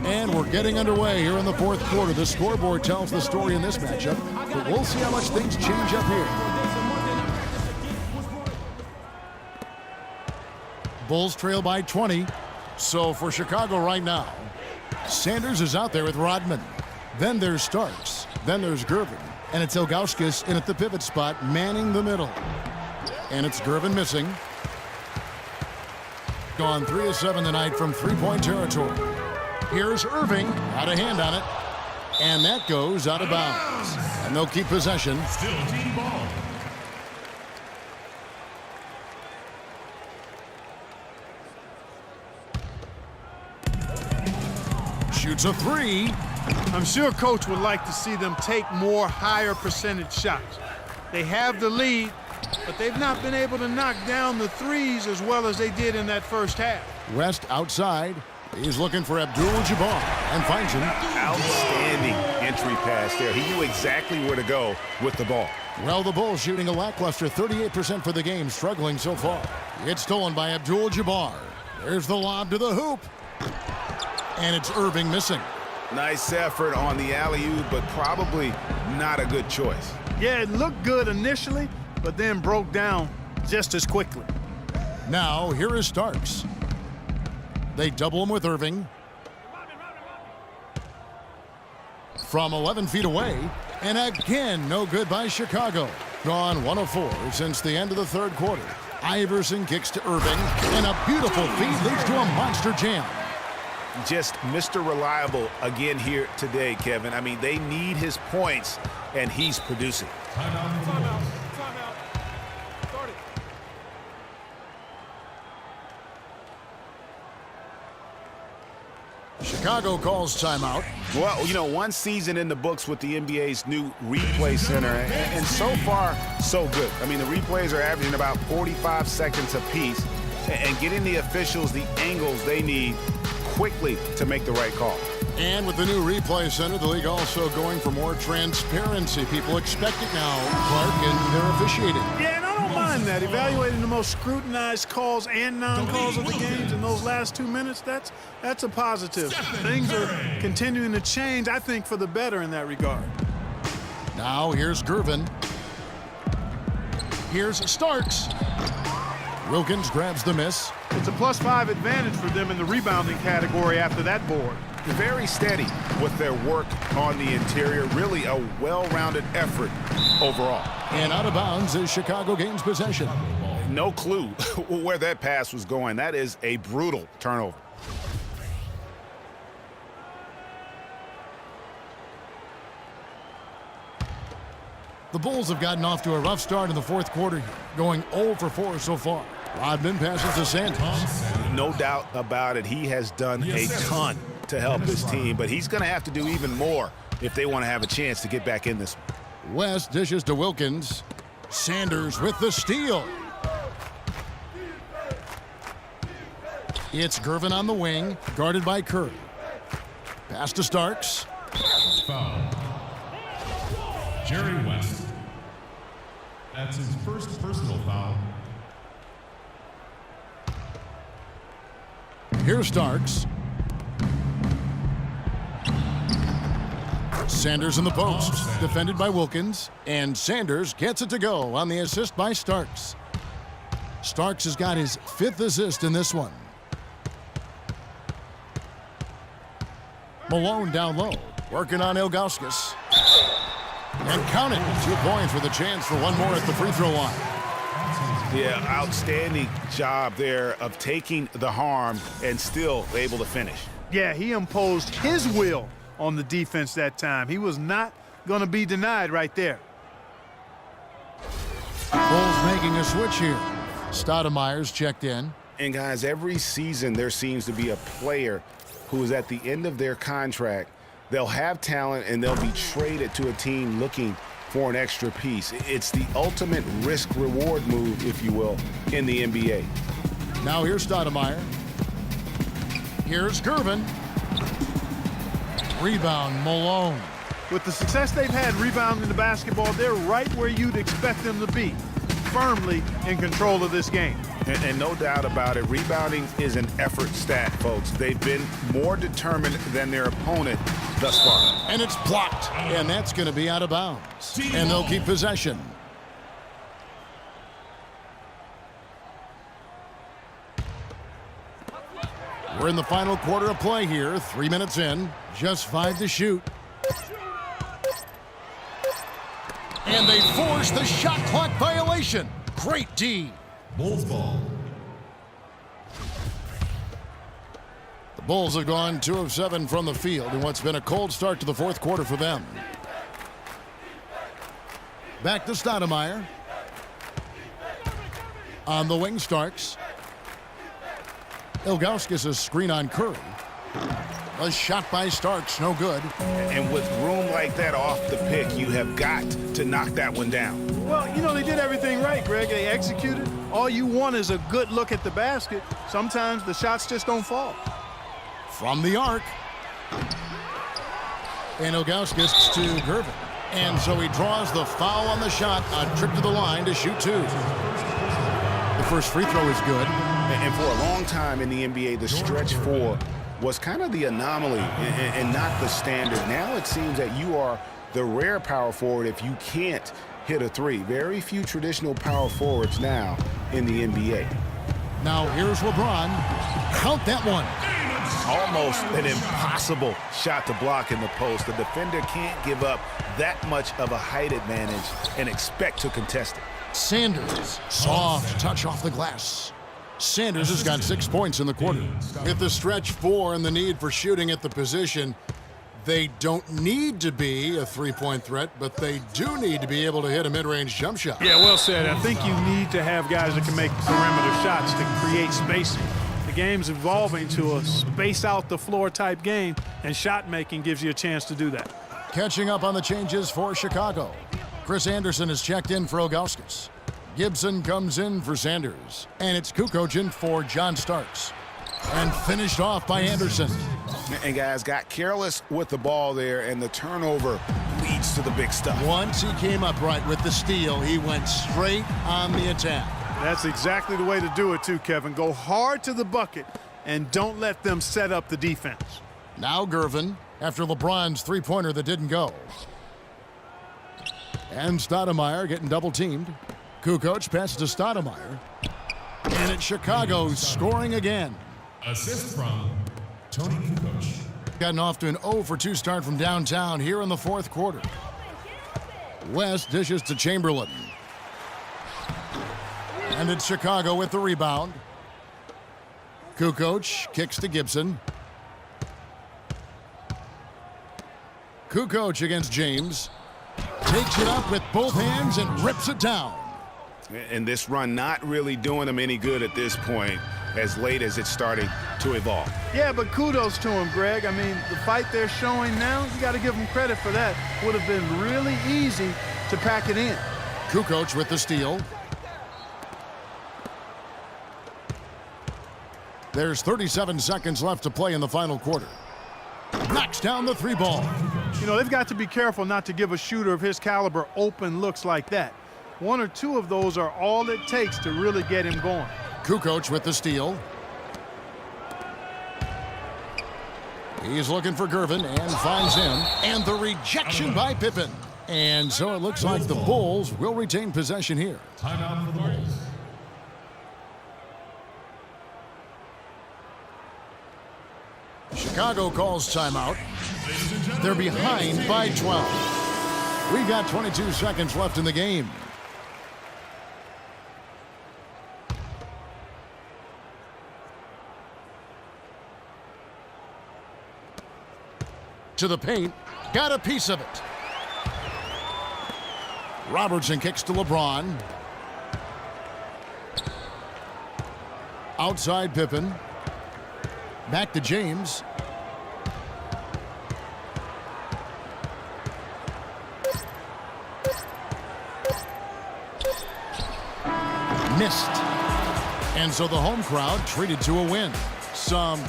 And we're getting underway here in the fourth quarter. The scoreboard tells the story in this matchup, but we'll see how much things change up here. Bulls trail by 20. So for Chicago right now, Sanders is out there with Rodman. Then there's Starks. Then there's Gervin. And it's Ilgauskas in at the pivot spot, manning the middle. And it's Gervin missing. Gone 3 of 7 tonight from three-point territory. Here's Irving, out of hand on it. And that goes out of bounds. And they'll keep possession. Still team ball. Shoots a three. I'm sure coach would like to see them take more higher percentage shots. They have the lead, but they've not been able to knock down the threes as well as they did in that first half. West outside. He's looking for Abdul-Jabbar and finds him. Outstanding entry pass there. He knew exactly where to go with the ball. Well, the Bulls shooting a lackluster 38% for the game, struggling so far. It's stolen by Abdul-Jabbar. There's the lob to the hoop. And it's Irving missing. Nice effort on the alley-oop, but probably not a good choice. Yeah, it looked good initially, but then broke down just as quickly. Now, here is Starks. They double him with Irving. From 11 feet away, and again, no good by Chicago. Gone 1 of 4 since the end of the third quarter. Iverson kicks to Irving, and a beautiful feed leads to a monster jam. Just Mr. Reliable again here today, Kevin. I mean, they need his points, and he's producing. Timeout. Start it. Chicago calls timeout. Well, you know, one season in the books with the NBA's new replay center, and so far, so good. I mean, the replays are averaging about 45 seconds apiece, and getting the officials the angles they need quickly to make the right call. And with the new replay center, the league also going for more transparency. People expect it now, Clark, and they're officiating. Yeah, and I don't mind that. Evaluating the most scrutinized calls and non-calls of the games in those last 2 minutes, that's a positive. Things are continuing to change, I think, for the better in that regard. Now here's Gervin. Here's Starks. Wilkins grabs the miss. It's a +5 advantage for them in the rebounding category after that board. Very steady with their work on the interior. Really a well-rounded effort overall. And out of bounds as Chicago gains possession. No clue where that pass was going. That is a brutal turnover. The Bulls have gotten off to a rough start in the fourth quarter, going 0 for 4 so far. Rodman passes to Sanders. No doubt about it. He has done a ton to help his team, but he's going to have to do even more if they want to have a chance to get back in this one. West dishes to Wilkins. Sanders with the steal. It's Gervin on the wing, guarded by Curry. Pass to Starks. Foul. Jerry West. That's his first personal foul. Here's Starks. Sanders in the post, defended by Wilkins, and Sanders gets it to go on the assist by Starks. Starks has got his 5th assist in this one. Malone down low, working on Ilgauskas. And count it, 2 points with a chance for one more at the free throw line. Yeah, outstanding job there of taking the harm and still able to finish. Yeah, he imposed his will on the defense that time. He was not going to be denied right there. Bulls making a switch here. Stoudemire's checked in. And guys, every season there seems to be a player who is at the end of their contract. They'll have talent and they'll be traded to a team looking for an extra piece. It's the ultimate risk-reward move, if you will, in the NBA. Now here's Stoudemire. Here's Gervin. Rebound, Malone. With the success they've had rebounding the basketball, they're right where you'd expect them to be, firmly in control of this game. And no doubt about it, rebounding is an effort stat, folks. They've been more determined than their opponent thus far. And it's blocked. And that's going to be out of bounds. And they'll keep possession. We're in the final quarter of play here. 3 minutes in. Just 5 to shoot. And they force the shot clock violation. Great D. Bulls ball. The Bulls have gone 2 of 7 from the field in what's been a cold start to the fourth quarter for them. Back to Stoudemire. On the wing, Starks. Ilgauskas' screen on Curry. A shot by Starks, no good. And with room like that off the pick, you have got to knock that one down. Well, you know, they did everything right, Greg. They executed. All you want is a good look at the basket. Sometimes the shots just don't fall. From the arc. And Ilgauskas to Gervin. And so he draws the foul on the shot, a trip to the line to shoot 2. The first free throw is good. And for a long time in the NBA, the stretch 4 was kind of the anomaly and not the standard. Now it seems that you are the rare power forward if you can't hit a 3. Very few traditional power forwards now in the NBA. Now here's LeBron. Count that one. Almost an impossible shot to block in the post. The defender can't give up that much of a height advantage and expect to contest it. Sanders, soft touch off the glass. Sanders has got 6 points in the quarter. With the stretch 4 and the need for shooting at the position, they don't need to be a three-point threat, but they do need to be able to hit a mid-range jump shot. Yeah, well said. I think you need to have guys that can make perimeter shots to create spacing. The game's evolving to a space out the floor type game, and shot making gives you a chance to do that. Catching up on the changes for Chicago. Chris Anderson has checked in for Ilgauskas. Gibson comes in for Sanders. And it's Kukoc in for John Starks. And finished off by Anderson. And guys got careless with the ball there, and the turnover leads to the big stuff. Once he came upright with the steal, he went straight on the attack. That's exactly the way to do it too, Kevin. Go hard to the bucket and don't let them set up the defense. Now Gervin, after LeBron's three-pointer that didn't go. And Stoudemire getting double-teamed. Kukoc passes to Stoudemire. And it's Chicago scoring again. Assist from Tony Kukoc. Gotten off to an 0-for-2 start from downtown here in the fourth quarter. West dishes to Chamberlain. And it's Chicago with the rebound. Kukoc kicks to Gibson. Kukoc against James. Takes it up with both hands and rips it down. And this run not really doing them any good at this point, as late as it's starting to evolve. Yeah, but kudos to him, Greg. I mean, the fight they're showing now, you got to give them credit for that. Would have been really easy to pack it in. Kukoc with the steal. There's 37 seconds left to play in the final quarter. Knocks down the 3-ball. You know, they've got to be careful not to give a shooter of his caliber open looks like that. 1 or 2 of those are all it takes to really get him going. Kukoc with the steal. He's looking for Gervin and finds him. And the rejection by Pippen. And so it looks like the Bulls will retain possession here. Timeout for the Bulls. Chicago calls timeout. They're behind by 12. We got 22 seconds left in the game. To the paint, got a piece of it. Robertson kicks to LeBron. Outside Pippen. Back to James. Missed. And so the home crowd treated to a win. Some